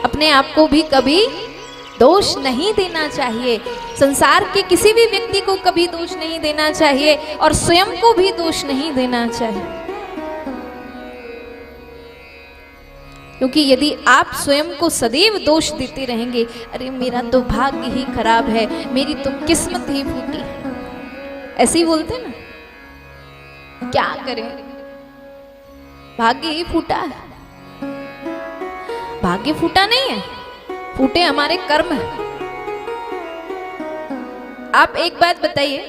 अपने आप को भी कभी दोष नहीं देना चाहिए। संसार के किसी भी व्यक्ति को कभी दोष नहीं देना चाहिए और स्वयं को भी दोष नहीं देना चाहिए, क्योंकि यदि आप स्वयं को सदैव दोष देते रहेंगे, अरे मेरा तो भाग्य ही खराब है, मेरी तो किस्मत ही फूटी है, ऐसे ही बोलते ना, क्या करें, भाग्य ही फूटा है। भाग्य फूटा नहीं है, फूटे हमारे कर्म है। आप एक बात बताइए,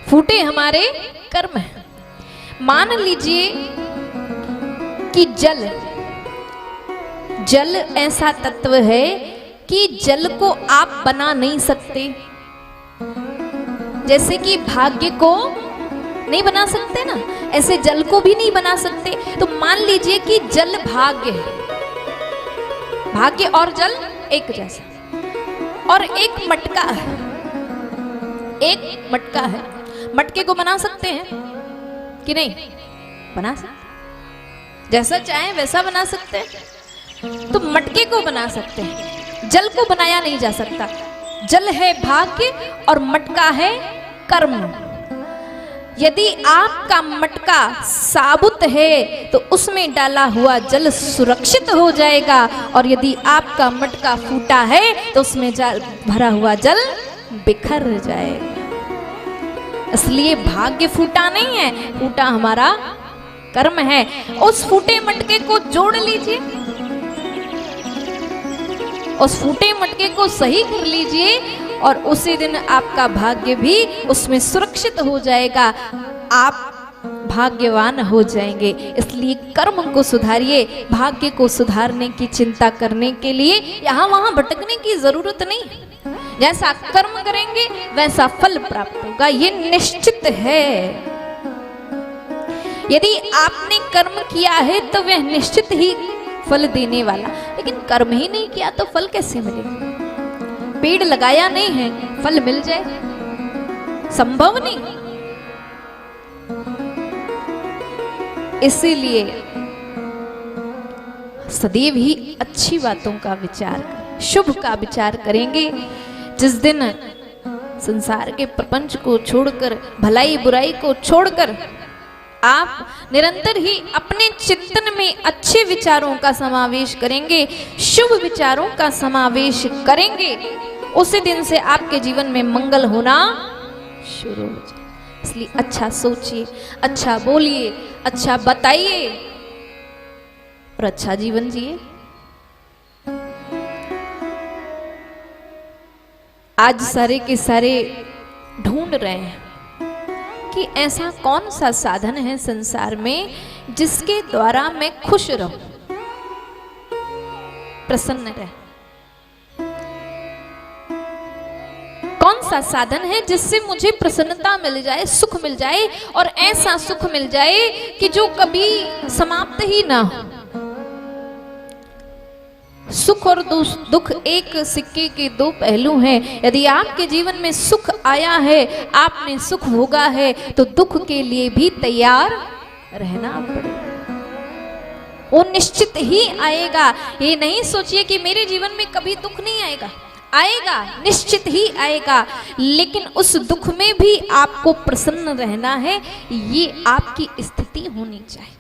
फूटे हमारे कर्म है। मान लीजिए कि जल ऐसा तत्व है कि जल को आप बना नहीं सकते, जैसे कि भाग्य को नहीं बना सकते ना, ऐसे जल को भी नहीं बना सकते। तो मान लीजिए कि जल भाग्य है, भाग्य और जल एक जैसा, और एक मटका है, एक मटका है, मटके को बना सकते हैं कि नहीं? बना सकते, जैसा चाहे वैसा बना सकते हैं। तो मटके को बना सकते हैं, जल को बनाया नहीं जा सकता। जल है भाग्य और मटका है कर्म। यदि आपका मटका साबुत है तो उसमें डाला हुआ जल सुरक्षित हो जाएगा, और यदि आपका मटका फूटा है तो उसमें भरा हुआ जल बिखर जाएगा। इसलिए भाग्य फूटा नहीं है, फूटा हमारा कर्म है। उस फूटे मटके को जोड़ लीजिए, उस फूटे मटके को सही कर लीजिए, और उसी दिन आपका भाग्य भी उसमें सुरक्षित हो जाएगा, आप भाग्यवान हो जाएंगे। इसलिए कर्म को सुधारिए, भाग्य को सुधारने की चिंता करने के लिए यहाँ वहाँ भटकने की जरूरत नहीं। जैसा कर्म करेंगे वैसा फल प्राप्त होगा, ये निश्चित है। यदि आपने कर्म किया है तो वह निश्चित ही फल देने वाला, लेकिन कर्म ही नहीं किया तो फल कैसे मिलेगा? पेड़ लगाया नहीं है, फल मिल जाए, संभव नहीं। इसीलिए सदैव ही अच्छी बातों का विचार, शुभ का विचार करेंगे। जिस दिन संसार के प्रपंच को छोड़कर, भलाई बुराई को छोड़कर आप निरंतर ही अपने चिंतन में अच्छे विचारों का समावेश करेंगे, शुभ विचारों का समावेश करेंगे, उसी दिन से आपके जीवन में मंगल होना शुरू हो जाए। इसलिए अच्छा सोचिए, अच्छा बोलिए, अच्छा बताइए और अच्छा जीवन जिए। आज सारे के सारे ढूंढ रहे हैं कि ऐसा कौन सा साधन है संसार में जिसके द्वारा मैं खुश रहूं, प्रसन्न रह। कौन सा साधन है जिससे मुझे प्रसन्नता मिल जाए, सुख मिल जाए, और ऐसा सुख मिल जाए कि जो कभी समाप्त ही ना हो। सुख और दुख एक सिक्के के दो पहलू हैं। यदि आपके जीवन में सुख आया है, आपने सुख भोगा है, तो दुख के लिए भी तैयार रहना पड़ेगा, वो निश्चित ही आएगा। ये नहीं सोचिए कि मेरे जीवन में कभी दुख नहीं आएगा, आएगा, निश्चित ही आएगा, लेकिन उस दुख में भी आपको प्रसन्न रहना है, ये आपकी स्थिति होनी चाहिए।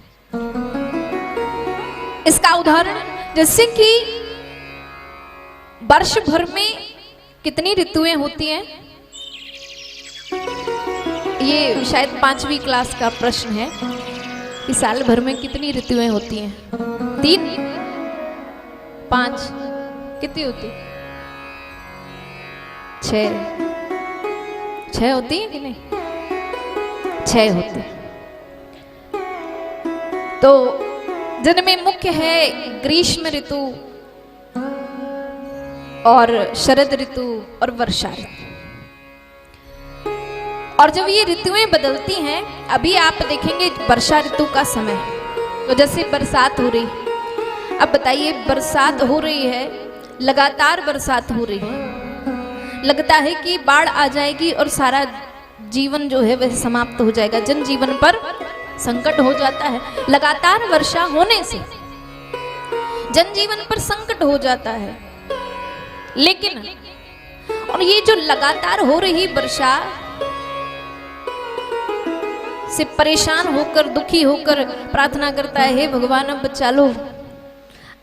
इसका उदाहरण जैसे कि वर्ष भर में कितनी ऋतुएं होती हैं, ये शायद 5वीं क्लास का प्रश्न है कि साल भर में कितनी ऋतुएं होती हैं? 3, 5, कितनी होती? 6 होती है कि नहीं? 6 होती है। तो जिनमें मुख्य है ग्रीष्म ऋतु और शरद ऋतु और वर्षा ऋतु। और जब ये ऋतुएं बदलती हैं, अभी आप देखेंगे वर्षा ऋतु का समय, तो जैसे बरसात हो रही, अब बताइए बरसात हो रही है, लगातार बरसात हो रही है, लगता है कि बाढ़ आ जाएगी और सारा जीवन जो है वह समाप्त हो जाएगा, जनजीवन पर संकट हो जाता है। लगातार वर्षा होने से जनजीवन पर संकट हो जाता है। लेकिन और ये जो लगातार हो रही वर्षा से परेशान होकर, दुखी होकर प्रार्थना करता है, हे भगवान अब बचा लो,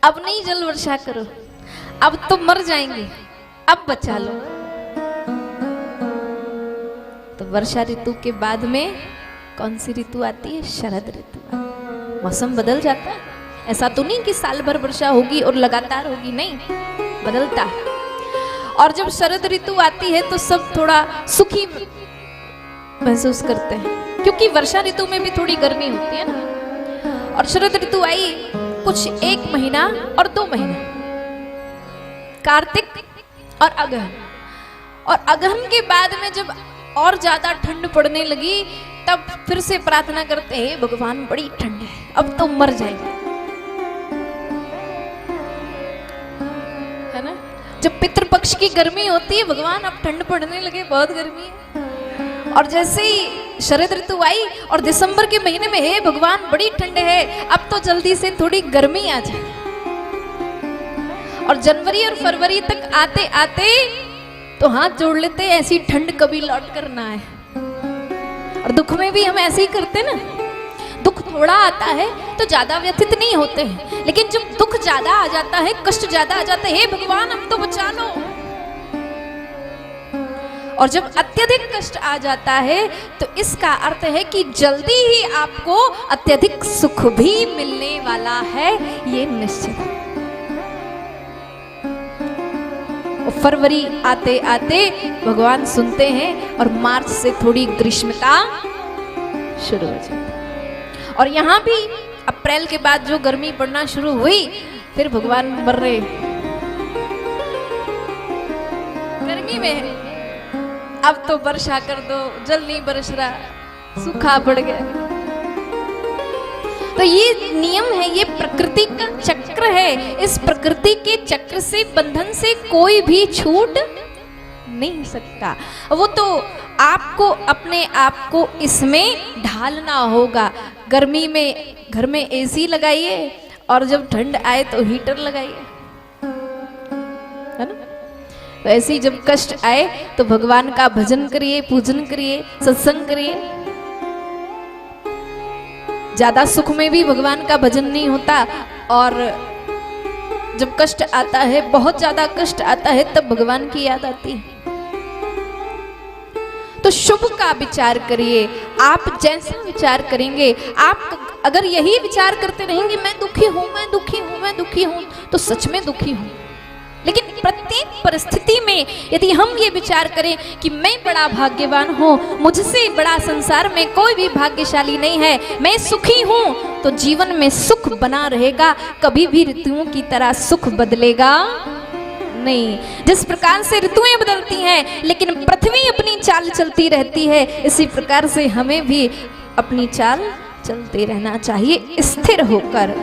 अब नहीं जल वर्षा करो, अब तो मर जाएंगे, अब बचा लो। तो वर्षा ऋतु के बाद में कौन सी ऋतु आती है? शरद ऋतु। मौसम बदल जाता है। ऐसा तो नहीं कि साल भर वर्षा होगी और लगातार होगी, नहीं, बदलता है। और जब शरद ऋतु आती है तो सब थोड़ा सुखी महसूस करते हैं, क्योंकि वर्षा ऋतु में भी थोड़ी गर्मी होती है ना। और शरद ऋतु आई कुछ 1 महीना और 2 महीना, कार्तिक और अगहन। और अगहन के बाद में जब और ज्यादा ठंड पड़ने लगी, तब फिर से प्रार्थना करते हैं, भगवान बड़ी ठंड है, अब तो मर जाएंगे, है ना। जब पितृपक्ष की गर्मी होती है, भगवान अब ठंड पड़ने लगे, बहुत गर्मी है। और जैसे ही शरद ऋतु आई और दिसंबर के महीने में, हे भगवान बड़ी ठंड है, अब तो जल्दी से थोड़ी गर्मी आ जाए। और जनवरी और फरवरी तक आते आते तो हाथ जोड़ लेते, ऐसी ठंड कभी लौट कर ना आए। और दुख में भी हम ऐसे ही करते ना, दुख थोड़ा आता है तो ज्यादा व्यथित नहीं होते हैं, लेकिन जब दुख ज्यादा आ जाता है, कष्ट ज्यादा आ जाता है, हे भगवान अब तो बचा लो। और जब अत्यधिक कष्ट आ जाता है तो इसका अर्थ है कि जल्दी ही आपको अत्यधिक सुख भी मिलने वाला है, ये निश्चित है। फरवरी आते आते भगवान सुनते हैं और मार्च से थोड़ी ग्रीष्मता शुरू हो जाती है। और यहाँ भी अप्रैल के बाद जो गर्मी पड़ना शुरू हुई, फिर भगवान मर रहे गर्मी में, अब तो वर्षा कर दो, जल नहीं बरस रहा, सूखा पड़ गया। तो ये नियम है, ये प्रकृति का चक्र है। इस प्रकृति के चक्र से, बंधन से कोई भी छूट नहीं सकता। वो तो आपको अपने आप को इसमें ढालना होगा। गर्मी में घर में एसी लगाइए और जब ठंड आए तो हीटर लगाइए, है ना। तो ऐसे ही जब कष्ट आए तो भगवान का भजन करिए, पूजन करिए, सत्संग करिए। ज्यादा सुख में भी भगवान का भजन नहीं होता, और जब कष्ट आता है, बहुत ज्यादा कष्ट आता है, तब भगवान की याद आती है। तो शुभ का विचार करिए। आप जैसा विचार करेंगे, आप अगर यही विचार करते रहेंगे, मैं दुखी हूं, मैं दुखी हूं, मैं दुखी हूं, तो सच में दुखी हूं। लेकिन प्रत्येक परिस्थिति में यदि हम ये विचार करें कि मैं बड़ा भाग्यवान हूँ, मुझसे बड़ा संसार में कोई भी भाग्यशाली नहीं है, मैं सुखी हूँ, तो जीवन में सुख बना रहेगा। कभी भी ऋतुओं की तरह सुख बदलेगा नहीं। जिस प्रकार से ऋतुएं बदलती हैं लेकिन पृथ्वी अपनी चाल चलती रहती है, इसी प्रकार से हमें भी अपनी चाल चलते रहना चाहिए, स्थिर होकर।